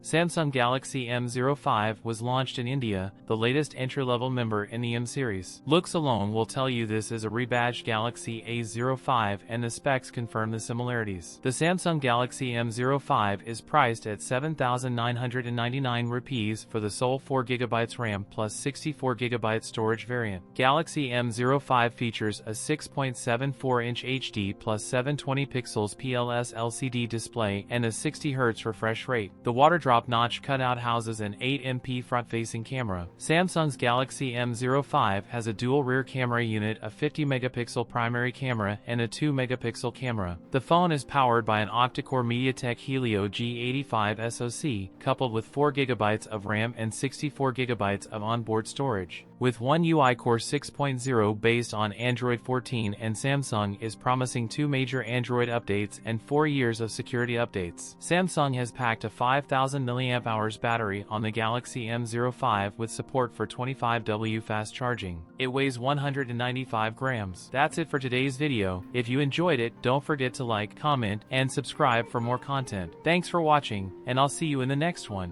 Samsung Galaxy M05 was launched in India, the latest entry-level member in the M series. Looks alone will tell you this is a rebadged Galaxy A05 and the specs confirm the similarities. The Samsung Galaxy M05 is priced at 7,999 rupees for the sole 4GB RAM plus 64GB storage variant. Galaxy M05 features a 6.74-inch HD plus 720 pixels PLS LCD display and a 60Hz refresh rate. The water drop notch cutout houses an 8MP front-facing camera. Samsung's Galaxy M05 has a dual rear camera unit, a 50-megapixel primary camera, and a 2-megapixel camera. The phone is powered by an octa-core MediaTek Helio G85 SoC, coupled with 4GB of RAM and 64GB of onboard storage. With One UI Core 6.0 based on Android 14, and Samsung is promising 2 major Android updates and 4 years of security updates. Samsung has packed a 5,000 mAh battery on the Galaxy M05 with support for 25W fast charging. It weighs 195 grams. That's it for today's video. If you enjoyed it, don't forget to like, comment, and subscribe for more content. Thanks for watching, and I'll see you in the next one.